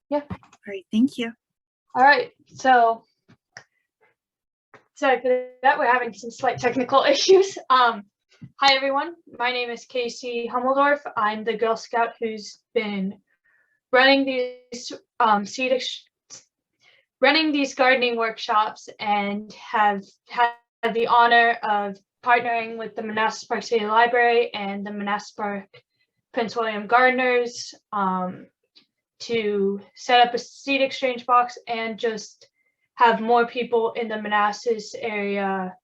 Yeah. All right, thank you. All right, so sorry for that. We're having some slight technical issues. Hi everyone, my name is Casey Hummeldorf. I'm the Girl Scout who's been running these gardening workshops and have had the honor of partnering with the Manassas Park City Library and the Manassas Park Prince William Gardeners to set up a seed exchange box and just have more people in the Manassas area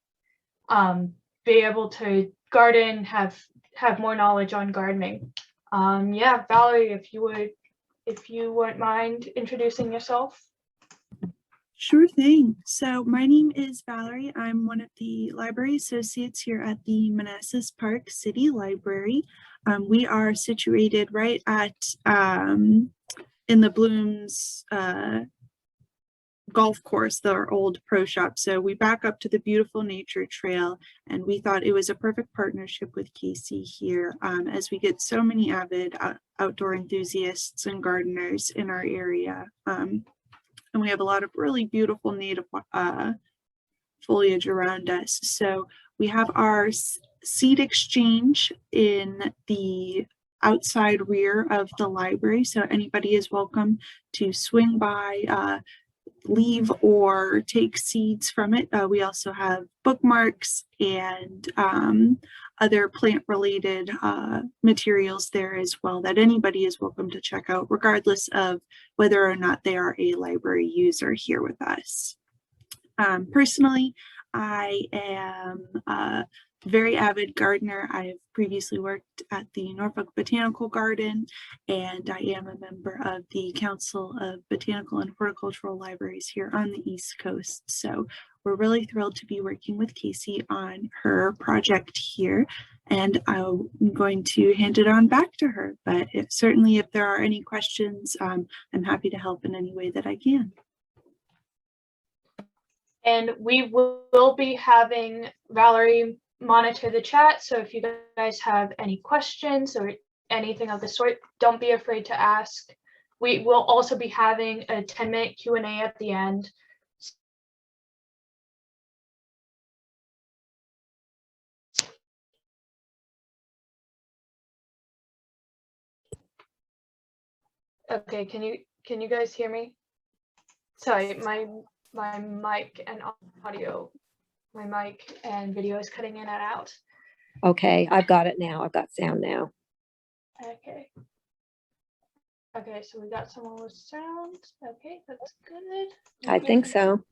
be able to garden, have more knowledge on gardening. Yeah, Valerie, if you wouldn't mind introducing yourself. Sure thing. So my name is Valerie. I'm one of the library associates here at the Manassas Park City Library. We are situated right at in the Blooms golf course, our old pro shop. So we back up to the beautiful nature trail, and we thought it was a perfect partnership with Casey here, as we get so many avid outdoor enthusiasts and gardeners in our area. And we have a lot of really beautiful native foliage around us. So we have our seed exchange in the outside rear of the library. So anybody is welcome to swing by, leave or take seeds from it. We also have bookmarks and other plant related materials there as well that anybody is welcome to check out, regardless of whether or not they are a library user here with us. Personally, I am a very avid gardener. I have previously worked at the Norfolk Botanical Garden, and I am a member of the Council of Botanical and Horticultural Libraries here on the East Coast. So we're really thrilled to be working with Casey on her project here, and I'm going to hand it on back to her. But certainly if there are any questions, I'm happy to help in any way that I can. And we will be having Valerie monitor the chat. So if you guys have any questions or anything of the sort, don't be afraid to ask. We will also be having a 10-minute Q&A at the end. Okay, can you guys hear me? Sorry, my mic and audio, my mic and video is cutting in and out. Okay, I've got it now. I've got sound now. Okay. Okay, so we got someone with sound. Okay, that's good. I think so.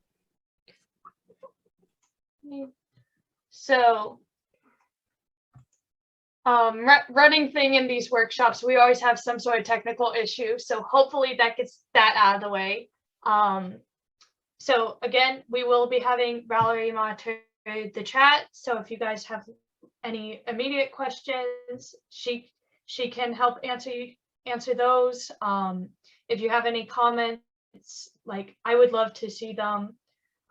So, running thing in these workshops, we always have some sort of technical issue. So hopefully that gets that out of the way. So again, we will be having Valerie monitor the chat. So if you guys have any immediate questions, she can help answer those. If you have any comments, like I would love to see them.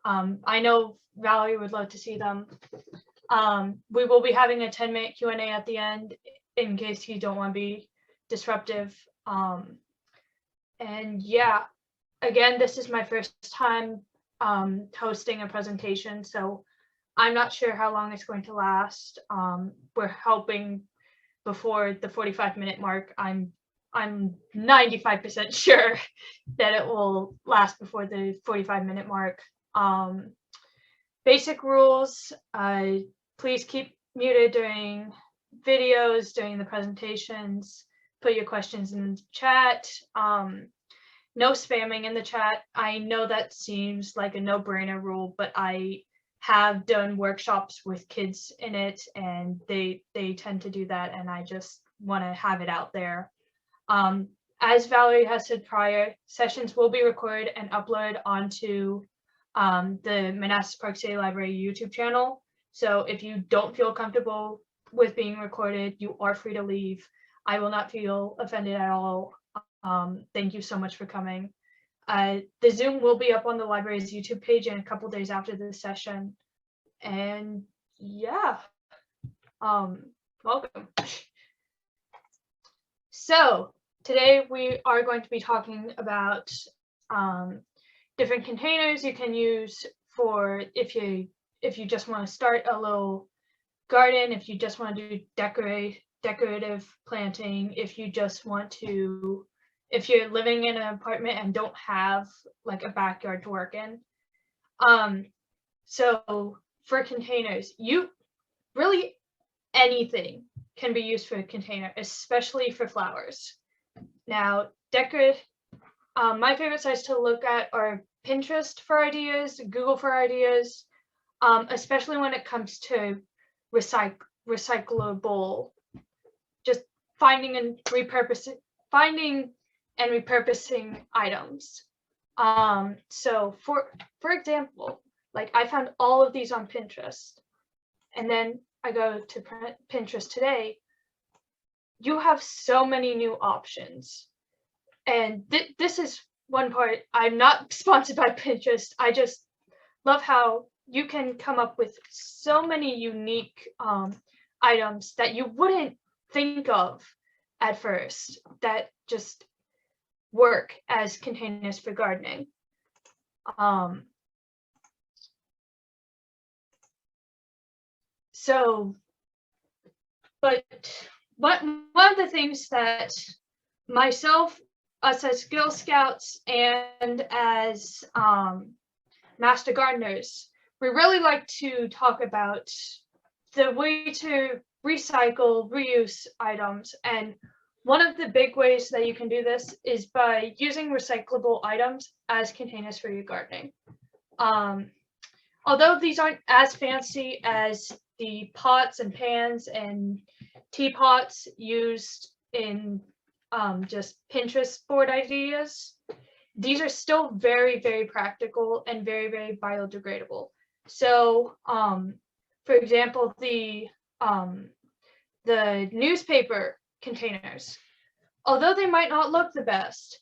I know Valerie would love to see them. We will be having a 10-minute Q&A at the end in case you don't want to be disruptive. And yeah, again, this is my first time hosting a presentation, so I'm not sure how long it's going to last. We're hoping before the 45-minute mark. I'm 95% sure that it will last before the 45-minute mark. Basic rules, please keep muted during videos, during the presentations, put your questions in the chat. No spamming in the chat. I know that seems like a no-brainer rule, but I have done workshops with kids in it and they tend to do that, and I just want to have it out there. As Valerie has said prior, sessions will be recorded and uploaded onto the Manassas Park City Library YouTube channel. So if you don't feel comfortable with being recorded, you are free to leave. I will not feel offended at all. Thank you so much for coming. The Zoom will be up on the library's YouTube page in a couple days after the session. And yeah, welcome. So today we are going to be talking about different containers you can use for if you just want to start a little garden, if you just want to do decorative planting, if you just want to, if you're living in an apartment and don't have like a backyard to work in. So for containers, you really anything can be used for a container, especially for flowers. Now, my favorite sites to look at are Pinterest for ideas, Google for ideas, especially when it comes to recyclable, just finding and repurposing items. So for example, like I found all of these on Pinterest, and then I go to Pinterest today. You have so many new options, and this is one part. I'm not sponsored by Pinterest. I just love how you can come up with so many unique items that you wouldn't think of at first that just work as containers for gardening. But one of the things that myself, us as Girl Scouts, and as Master Gardeners, we really like to talk about the way to recycle, reuse items. And one of the big ways that you can do this is by using recyclable items as containers for your gardening. Although these aren't as fancy as the pots and pans and teapots used in just Pinterest board ideas, these are still very, very practical and very, very biodegradable. So, for example, the newspaper containers, although they might not look the best,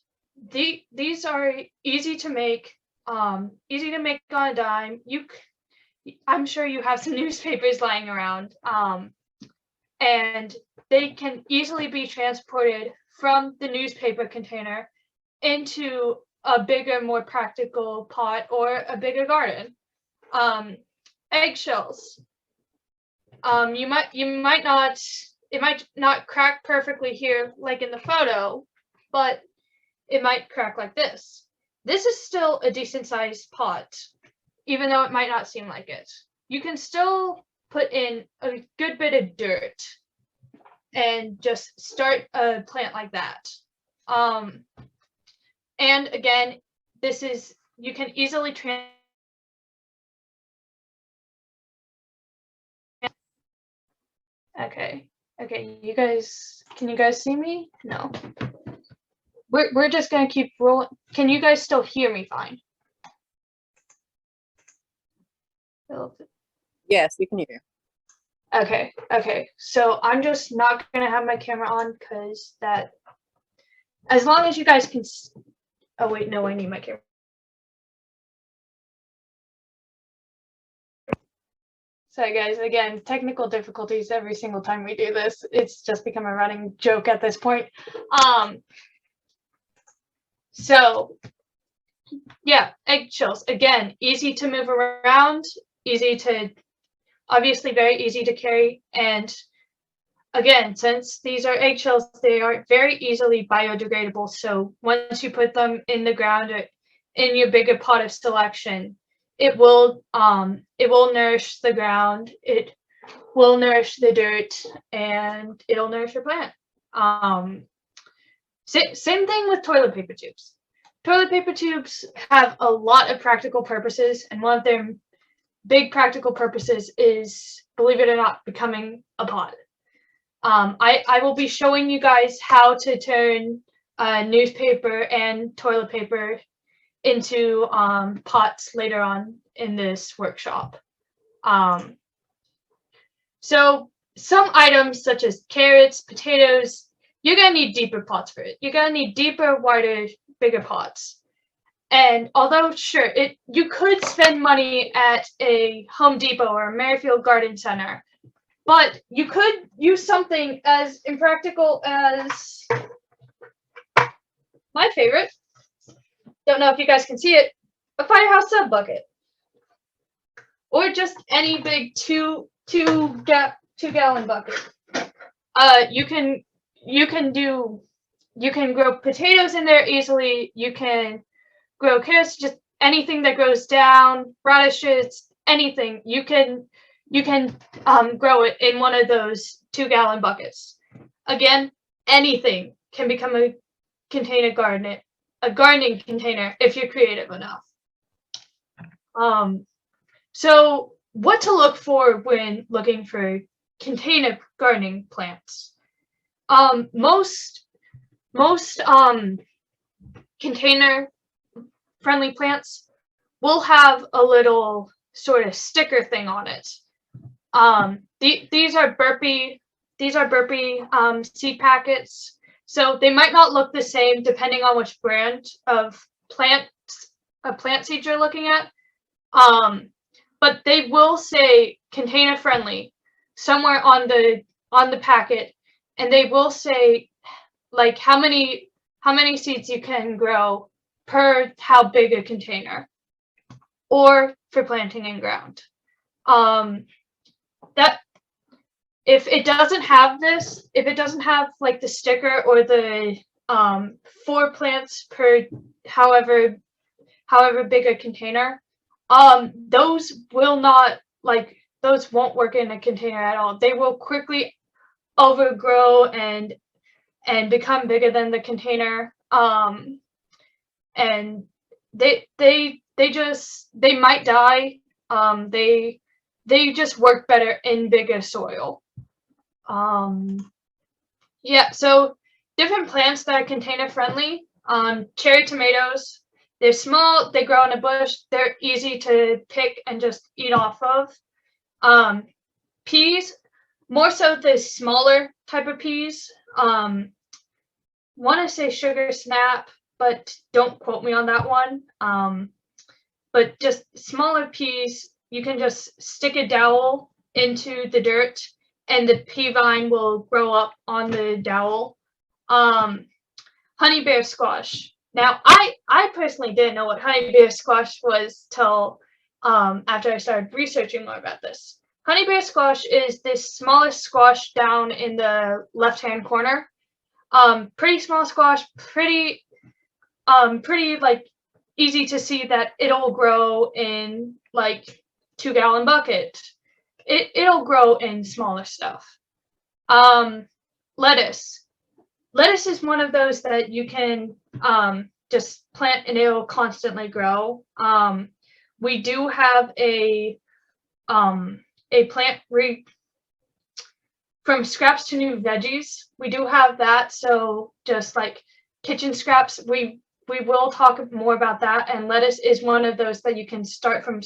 these are easy to make on a dime. I'm sure you have some newspapers lying around, and they can easily be transported from the newspaper container into a bigger, more practical pot or a bigger garden. Eggshells. It might not crack perfectly here like in the photo, but it might crack like this. This is still a decent sized pot, even though it might not seem like it. You can still put in a good bit of dirt and just start a plant like that. And again, you can easily Okay, you guys, can you guys see me? No. We're just gonna keep rolling. Can you guys still hear me fine? Yes, we can hear you. Okay. So I'm just not gonna have my camera on because as long as you guys can. Oh wait, no, I need my camera. Sorry guys, again, technical difficulties every single time we do this. It's just become a running joke at this point. So yeah, eggshells, again, easy to move around, obviously very easy to carry. And again, since these are eggshells, they are very easily biodegradable. So once you put them in the ground or in your bigger pot of selection, it will nourish the ground, it will nourish the dirt, and it'll nourish your plant. Same thing with toilet paper tubes. Toilet paper tubes have a lot of practical purposes, and one of their big practical purposes is, believe it or not, becoming a pot. I will be showing you guys how to turn newspaper and toilet paper into pots later on in this workshop. So some items such as carrots, potatoes, you're gonna need deeper pots for it. You're gonna need deeper, wider, bigger pots. And although sure, you could spend money at a Home Depot or a Merrifield Garden Center, but you could use something as impractical as my favorite, don't know if you guys can see it, a firehouse sub bucket. Or just any big two gallon bucket. You can grow potatoes in there easily. You can grow carrots, just anything that grows down, radishes, anything. You can grow it in one of those 2 gallon buckets. Again, anything can become a gardening container if you're creative enough. So what to look for when looking for container gardening plants? Most container friendly plants will have a little sort of sticker thing on it. These are burpee seed packets, so they might not look the same depending on which brand of plant seed you're looking at. But they will say container friendly somewhere on the packet, and they will say like how many seeds you can grow per how big a container, or for planting in ground. That if it doesn't have like the sticker or the 4 plants per however big a container, those won't work in a container at all. They will quickly overgrow and become bigger than the container. And they might die. They just work better in bigger soil. Yeah, so different plants that are container friendly. Cherry tomatoes. They're small, they grow in a bush, they're easy to pick and just eat off of. Peas, more so the smaller type of peas. Want to say sugar snap, but don't quote me on that one. But just smaller peas, you can just stick a dowel into the dirt and the pea vine will grow up on the dowel. Honey bear squash. Now, I personally didn't know what honey bear squash was till after I started researching more about this. Honey bear squash is this smallest squash down in the left-hand corner. Pretty small squash, pretty like easy to see that it'll grow in like 2 gallon bucket. It'll grow in smaller stuff. Lettuce. Lettuce is one of those that you can just plant and it'll constantly grow. We do have a plant from scraps to new veggies. We do have that. So just like kitchen scraps, we will talk more about that. And lettuce is one of those that you can start from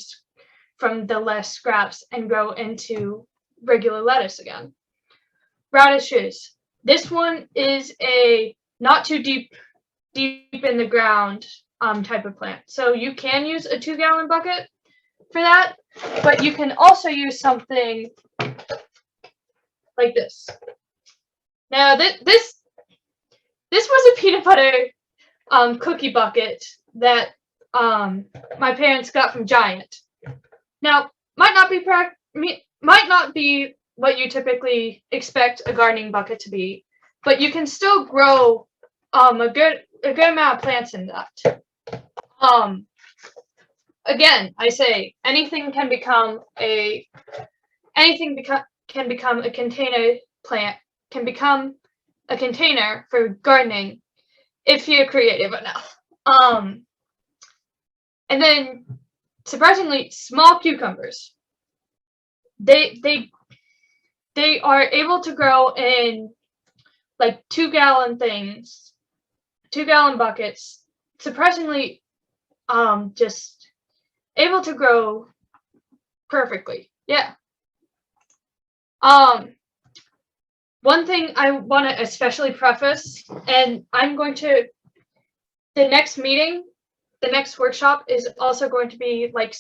the less scraps and grow into regular lettuce again. Radishes. This one is a not too deep in the ground type of plant. So you can use a 2 gallon bucket for that, but you can also use something like this. Now this was a peanut butter cookie bucket that my parents got from Giant. Now might not be what you typically expect a gardening bucket to be, but you can still grow a good amount of plants in that. Again, I say anything can become a container plant, can become a container for gardening if you're creative enough. And then surprisingly, small cucumbers. They are able to grow in like 2 gallon things, 2 gallon buckets. Surprisingly, just able to grow perfectly. Yeah. One thing I want to especially preface, and the next meeting, the next workshop is also going to be like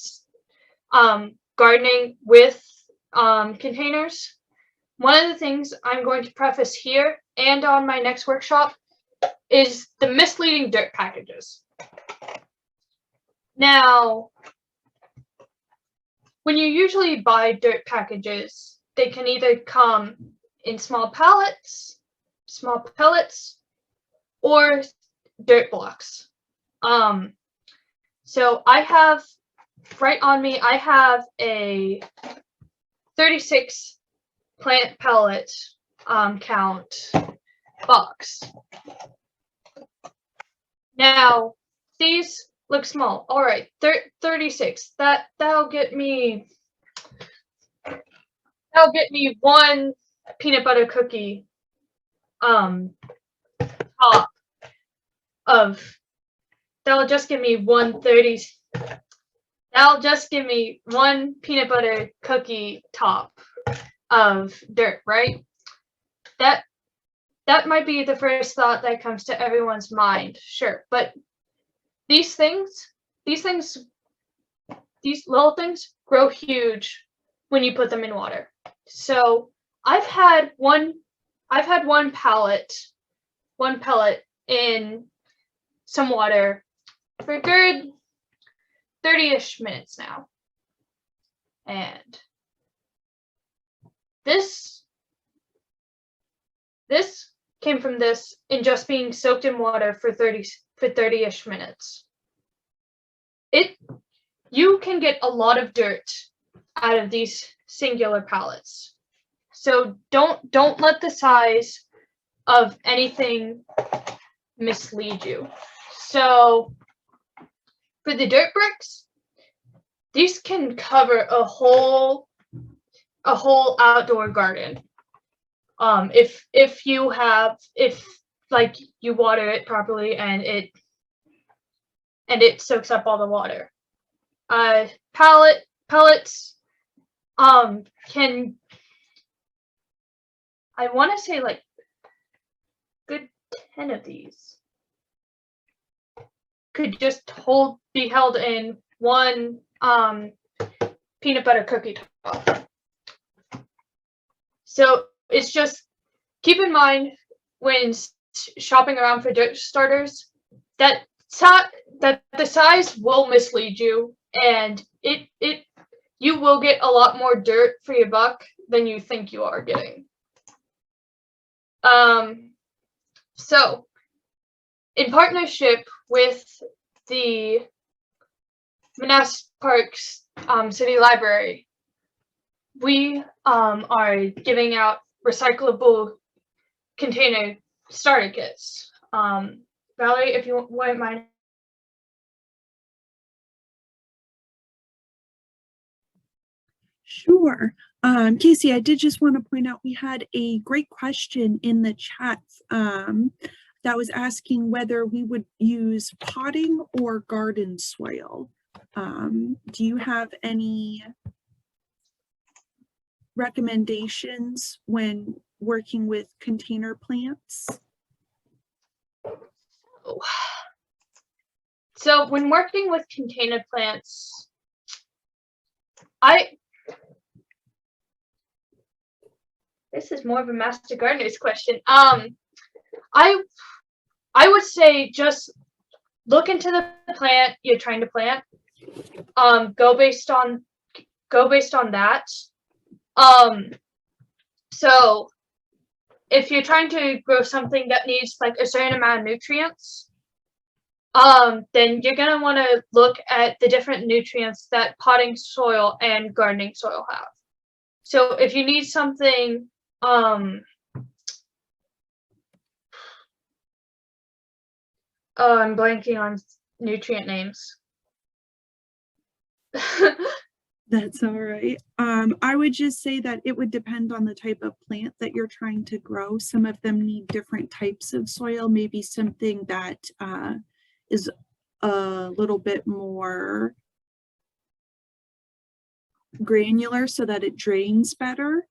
gardening with containers. One of the things I'm going to preface here and on my next workshop is the misleading dirt packages. Now, when you usually buy dirt packages, they can either come in small pellets, or dirt blocks. So I have, right on me, I have a 36 plant pellet count box. Now, these look small. All right, 36. That'll get me one peanut butter cookie top of. That'll just give me one peanut butter cookie top of dirt, right? That might be the first thought that comes to everyone's mind, sure. But these little things grow huge when you put them in water. So I've had one pellet in some water for a good 30-ish minutes now. And this came from this in just being soaked in water for 30-ish minutes. You can get a lot of dirt out of these singular pellets. So don't let the size of anything mislead you. So for the dirt bricks, these can cover a whole outdoor garden. If you water it properly and it soaks up all the water. Pellets can, I want to say, like good 10 of these could just be held in one peanut butter cookie top. So it's just, keep in mind when shopping around for dirt starters that the size will mislead you, and you will get a lot more dirt for your buck than you think you are getting. So in partnership with the Manassas Parks City Library, we are giving out recyclable container starter kits. Valerie, if you wouldn't mind. Sure. Casey, I did just want to point out we had a great question in the chat that was asking whether we would use potting or garden soil. Do you have any recommendations when working with container plants? So when working with container plants, this is more of a master gardener's question. I would say just look into the plant you're trying to plant. Go based on that. So if you're trying to grow something that needs like a certain amount of nutrients, then you're gonna want to look at the different nutrients that potting soil and gardening soil have. So if you need something, I'm blanking on nutrient names. That's all right. I would just say that it would depend on the type of plant that you're trying to grow. Some of them need different types of soil, maybe something that is a little bit more granular so that it drains better.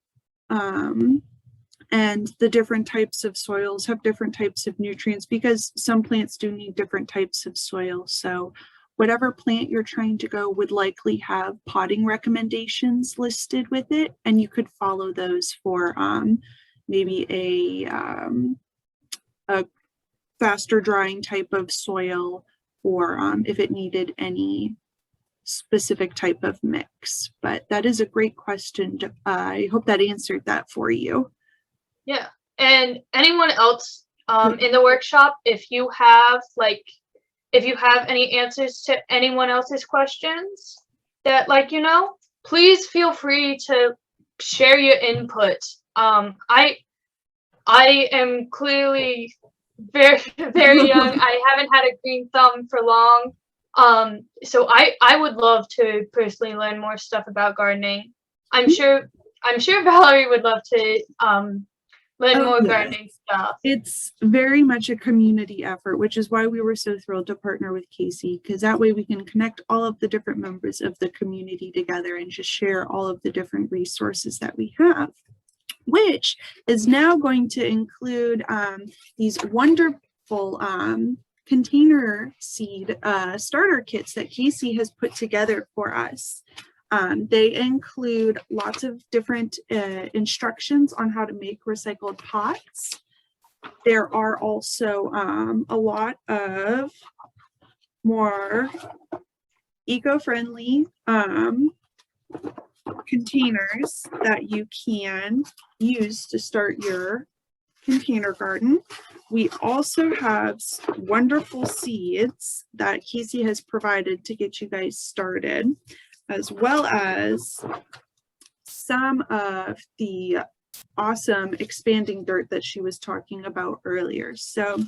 And the different types of soils have different types of nutrients because some plants do need different types of soil. So whatever plant you're trying to grow would likely have potting recommendations listed with it, and you could follow those for maybe a faster drying type of soil, or if it needed any specific type of mix. But that is a great question. I hope that answered that for you. Yeah. And anyone else in the workshop, if you have any answers to anyone else's questions that please feel free to share your input. I am clearly very, very young. I haven't had a green thumb for long. So I would love to personally learn more stuff about gardening. I'm sure Valerie would love to learn more gardening stuff. It's very much a community effort, which is why we were so thrilled to partner with Casey, because that way we can connect all of the different members of the community together and just share all of the different resources that we have, which is now going to include these wonderful container seed starter kits that Casey has put together for us. They include lots of different instructions on how to make recycled pots. There are also a lot of more eco-friendly containers that you can use to start your container garden. We also have wonderful seeds that Casey has provided to get you guys started, as well as some of the awesome expanding dirt that she was talking about earlier. So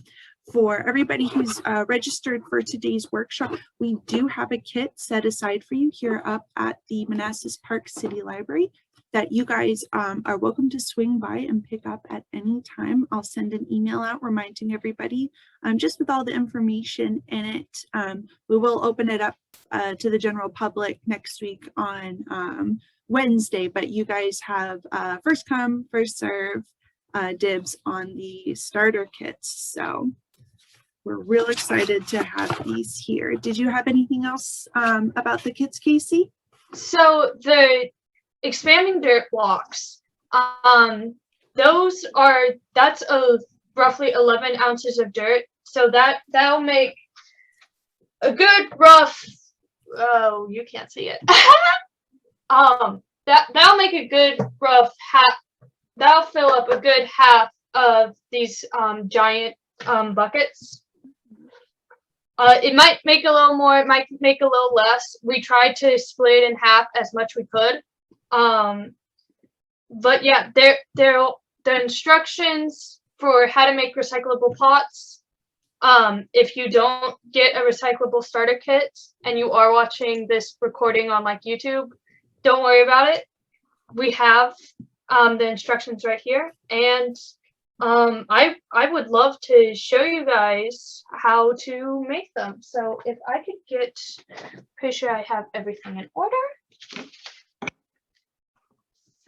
for everybody who's registered for today's workshop, we do have a kit set aside for you here up at the Manassas Park City Library that you guys are welcome to swing by and pick up at any time. I'll send an email out reminding everybody just with all the information in it. We will open it up to the general public next week on Wednesday, but you guys have first come, first serve dibs on the starter kits. So we're real excited to have these here. Did you have anything else about the kits, Casey? So the expanding dirt blocks, that's roughly 11 ounces of dirt. So that'll make a good rough, oh, you can't see it. That'll make a good rough half, that'll fill up a good half of these giant buckets. It might make a little more, it might make a little less. We tried to split it in half as much we could. But yeah, the instructions for how to make recyclable pots. If you don't get a recyclable starter kit and you are watching this recording on YouTube, don't worry about it. We have the instructions right here, and I would love to show you guys how to make them. So if I could get, pretty sure I have everything in order.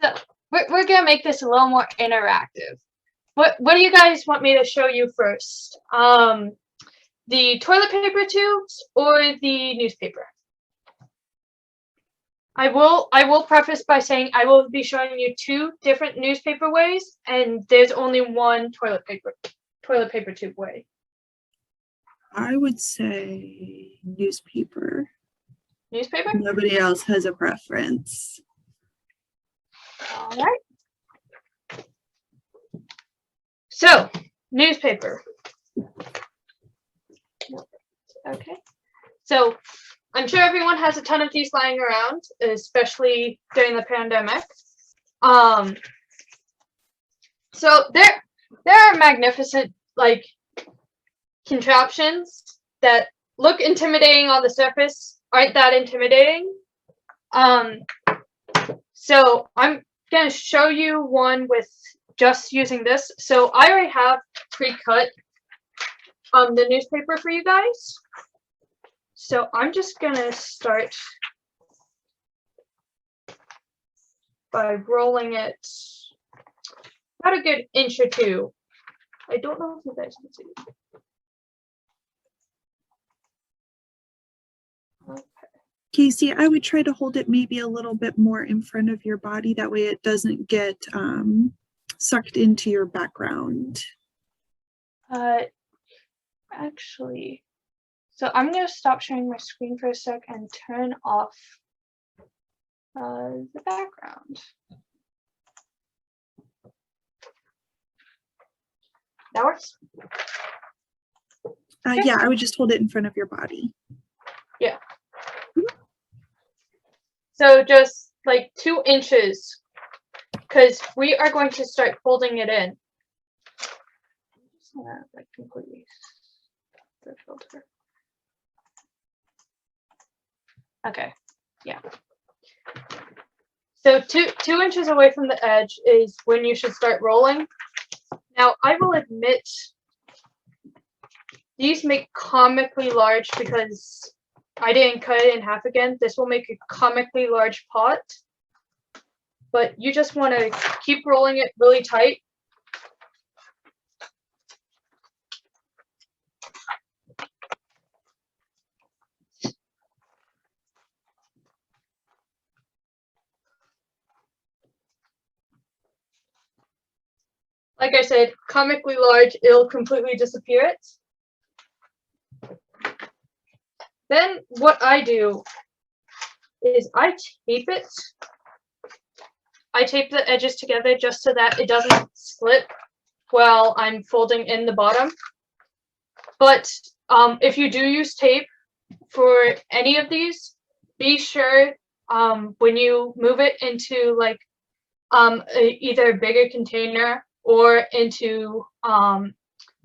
So we're gonna make this a little more interactive. What do you guys want me to show you first? The toilet paper tubes or the newspaper? I will preface by saying I will be showing you two different newspaper ways, and there's only one toilet paper tube way. I would say newspaper. Newspaper? Nobody else has a preference. All right. So, newspaper. Okay. So, I'm sure everyone has a ton of these lying around, especially during the pandemic. So there are magnificent contraptions that look intimidating on the surface, aren't that intimidating. So I'm gonna show you one with just using this. So I already have pre-cut the newspaper for you guys. So I'm just gonna start by rolling it about a good inch or two. I don't know if you guys can see. Okay. Casey, I would try to hold it maybe a little bit more in front of your body. That way it doesn't get sucked into your background. actually, so I'm gonna stop sharing my screen for a sec and turn off the background. That works? Yeah, I would just hold it in front of your body. Yeah. So just like 2 inches, because we are going to start folding it in. I'm just gonna like completely stop the filter. Okay, yeah. So two inches away from the edge is when you should start rolling. Now, I will admit, these make comically large because I didn't cut it in half again. This will make a comically large pot. But you just want to keep rolling it really tight. Like I said, comically large, it'll completely disappear it. Then what I do is I tape it. I tape the edges together just so that it doesn't slip while I'm folding in the bottom. But if you do use tape for any of these, be sure when you move it into like either a bigger container or into a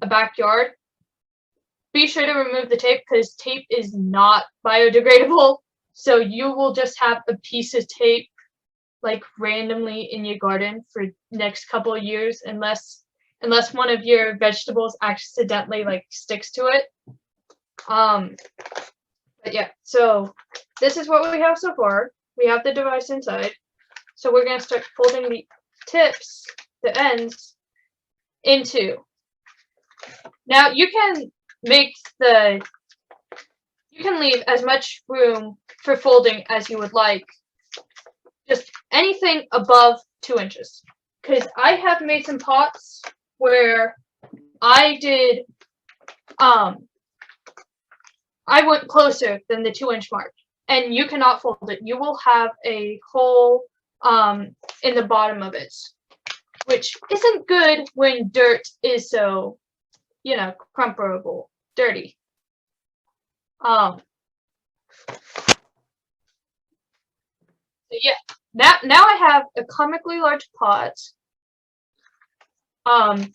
backyard, be sure to remove the tape because tape is not biodegradable. So you will just have a piece of tape like randomly in your garden for next couple of years unless one of your vegetables accidentally like sticks to it. But yeah, so this is what we have so far. We have the device inside. So we're gonna start folding the tips, the ends, into. Now you can leave as much room for folding as you would like. Just anything above 2 inches. Because I have made some pots where I did, I went closer than the 2 inch mark. And you cannot fold it. You will have a hole in the bottom of it. Which isn't good when dirt is so, crumplable, dirty. So yeah, now I have a comically large pot.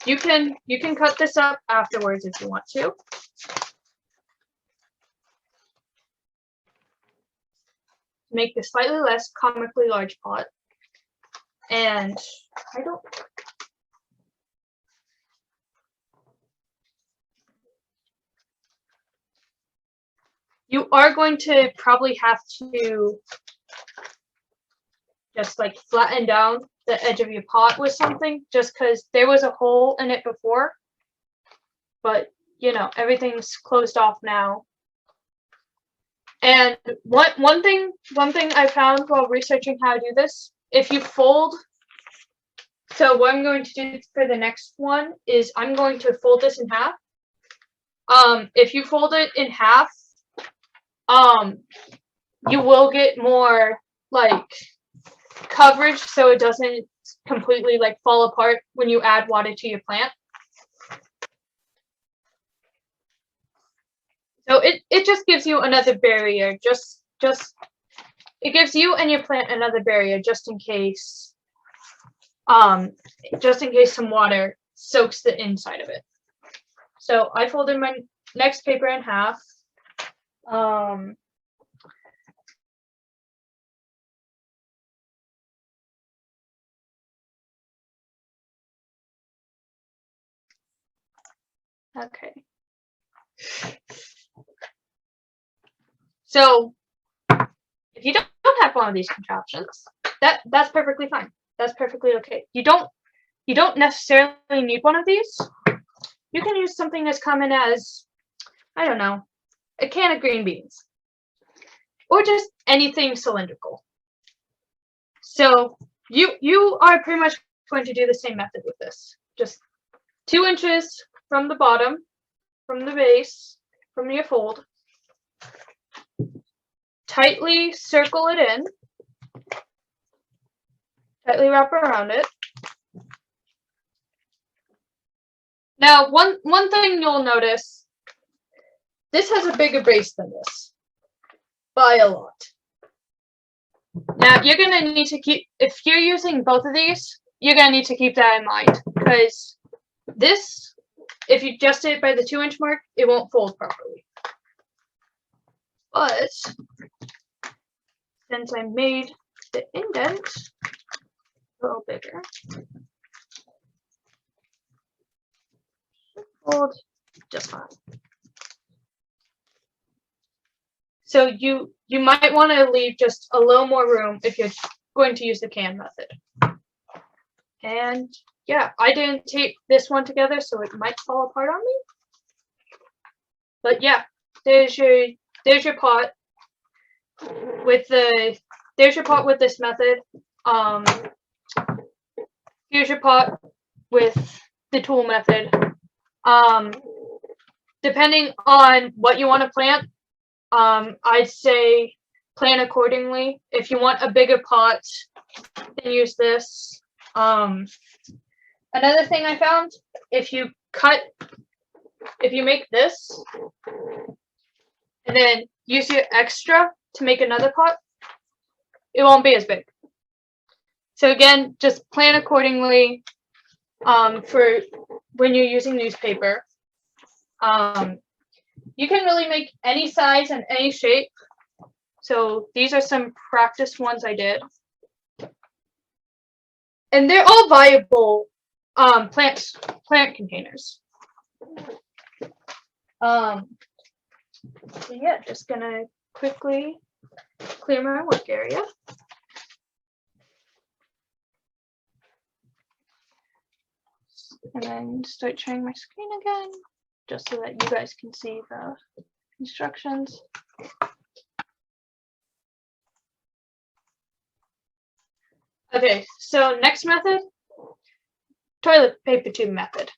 You can cut this up afterwards if you want to. Make the slightly less comically large pot. And you are going to probably have to just like flatten down the edge of your pot with something just because there was a hole in it before. But everything's closed off now. And one thing I found while researching how to do this, if you fold, so what I'm going to do for the next one is I'm going to fold this in half. If you fold it in half, you will get more like coverage so it doesn't completely like fall apart when you add water to your plant. So it just gives you another barrier, just it gives you and your plant another barrier just in case some water soaks the inside of it. So I folded my next paper in half. Okay. So if you don't have one of these contraptions, that's perfectly fine. That's perfectly okay. You don't necessarily need one of these. You can use something as common as, I don't know, a can of green beans. Or just anything cylindrical. So you are pretty much going to do the same method with this. Just 2 inches from the bottom, from the base, from your fold. Tightly circle it in. Tightly wrap around it. Now, one thing you'll notice, this has a bigger base than this, by a lot. Now, you're going to need to keep, if you're using both of these, you're going to need to keep that in mind, because this, if you adjust it by the 2-inch mark, it won't fold properly. But, since I made the indent a little bigger, fold just fine. So you might want to leave just a little more room if you're going to use the can method. And yeah, I didn't tape this one together, so it might fall apart on me. But yeah, there's your pot with this method. Here's your pot with the tool method. Depending on what you want to plant, I'd say plant accordingly. If you want a bigger pot, then use this. Another thing I found, if you make this and then use your extra to make another pot, it won't be as big. So again, just plan accordingly for when you're using newspaper. You can really make any size and any shape. So these are some practice ones I did. And they're all viable plant containers. So yeah, just gonna quickly clear my work area. And then start sharing my screen again, just so that you guys can see the instructions. Okay, so next method, toilet paper tube method.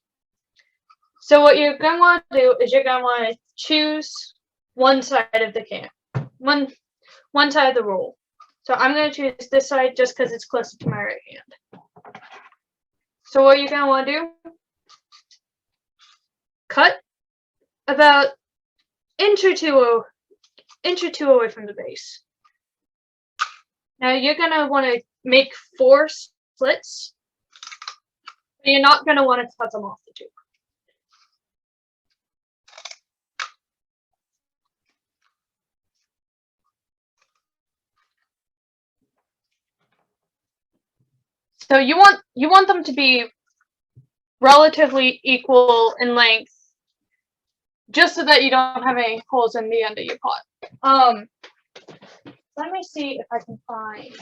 So what you're going to want to do is you're going to want to choose one side of the can, one side of the roll. So I'm going to choose this side just because it's closer to my right hand. So what you're going to want to do, cut about inch or two away from the base. Now you're going to want to make 4 slits, but you're not going to want to cut them off the tube. So you want them to be relatively equal in length, just so that you don't have any holes in the end of your pot. Let me see if I can find.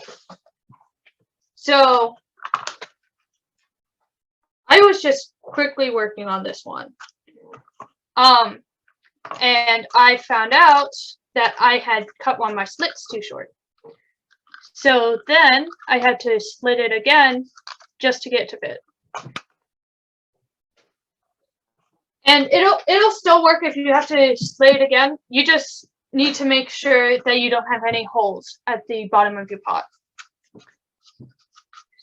So I was just quickly working on this one. And I found out that I had cut one of my slits too short. So then I had to slit it again just to get to fit. And it'll still work if you have to slit it again. You just need to make sure that you don't have any holes at the bottom of your pot.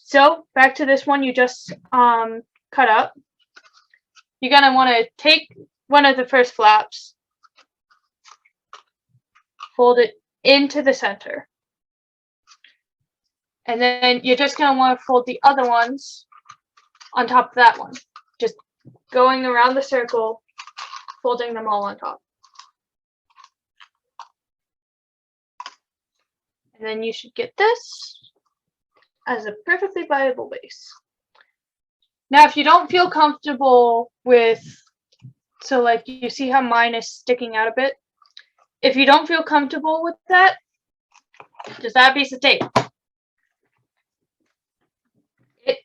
So back to this one you just cut up. You're gonna want to take one of the first flaps, fold it into the center, and then you're just gonna want to fold the other ones on top of that one, just going around the circle, folding them all on top. And then you should get this as a perfectly viable base. Now, if you don't feel comfortable with, so like you see how mine is sticking out a bit, if you don't feel comfortable with that, just add a piece of tape.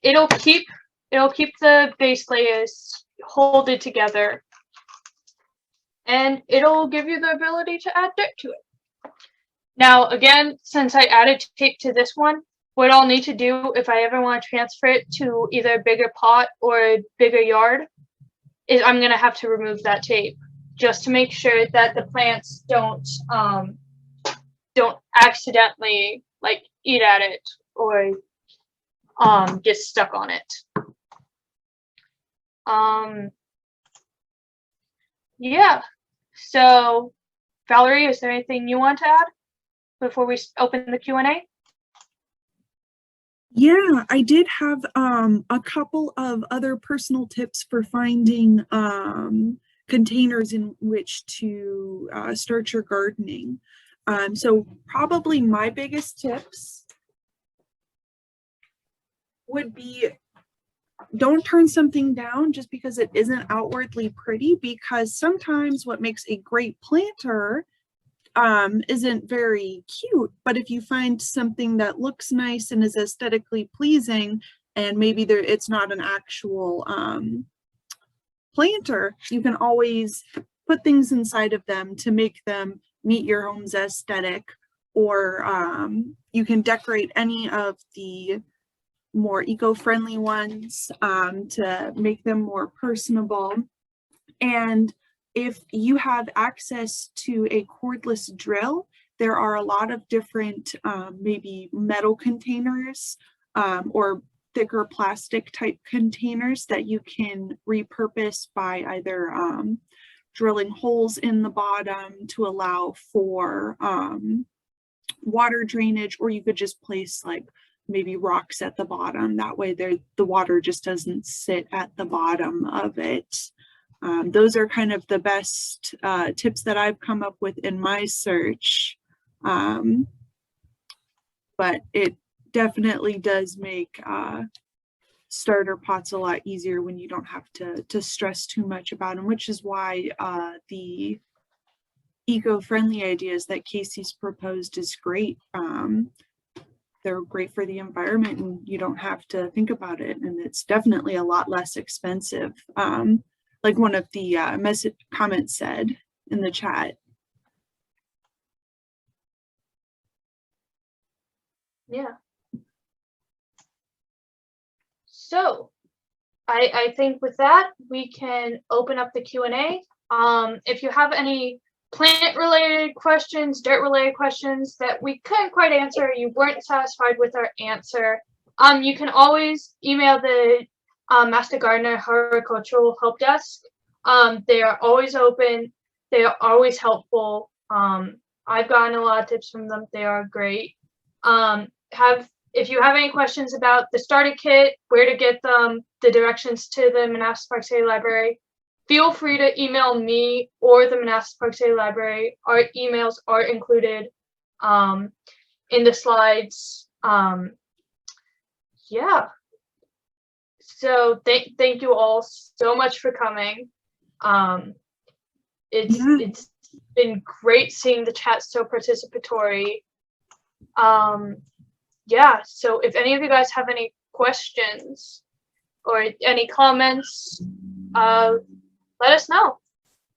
It'll keep the base layers hold it together, and it'll give you the ability to add dirt to it. Now, again, since I added tape to this one, what I'll need to do if I ever want to transfer it to either a bigger pot or a bigger yard is I'm going to have to remove that tape just to make sure that the plants don't accidentally like eat at it or get stuck on it. Yeah. So, Valerie, is there anything you want to add before we open the Q&A? Yeah, I did have a couple of other personal tips for finding containers in which to start your gardening. So probably my biggest tips would be, don't turn something down just because it isn't outwardly pretty, because sometimes what makes a great planter isn't very cute, but if you find something that looks nice and is aesthetically pleasing, and maybe it's not an actual planter, you can always put things inside of them to make them meet your home's aesthetic, or you can decorate any of the more eco-friendly ones to make them more personable. And if you have access to a cordless drill, there are a lot of different maybe metal containers or thicker plastic type containers that you can repurpose by either drilling holes in the bottom to allow for water drainage, or you could just place like maybe rocks at the bottom. That way the water just doesn't sit at the bottom of it. Those are kind of the best tips that I've come up with in my search. But it definitely does make starter pots a lot easier when you don't have to stress too much about them, which is why the eco-friendly ideas that Casey's proposed is great. They're great for the environment and you don't have to think about it, and it's definitely a lot less expensive. Like one of the comments said in the chat. Yeah. So, I think with that, we can open up the Q&A. If you have any plant-related questions, dirt-related questions that we couldn't quite answer, you weren't satisfied with our answer, you can always email the Master Gardener Horticultural Help Desk. They are always open. They are always helpful. I've gotten a lot of tips from them. They are great. If you have any questions about the starter kit, where to get them, the directions to the Manassas Park City Library, feel free to email me or the Manassas Park City Library. Our emails are included in the slides. Yeah. So thank you all so much for coming. It's been great seeing the chat so participatory. Yeah, so if any of you guys have any questions or any comments, let us know.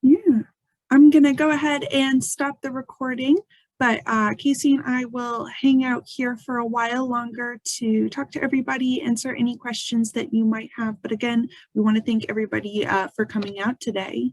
Yeah, I'm gonna go ahead and stop the recording, but Casey and I will hang out here for a while longer to talk to everybody, answer any questions that you might have. But again, we want to thank everybody for coming out today.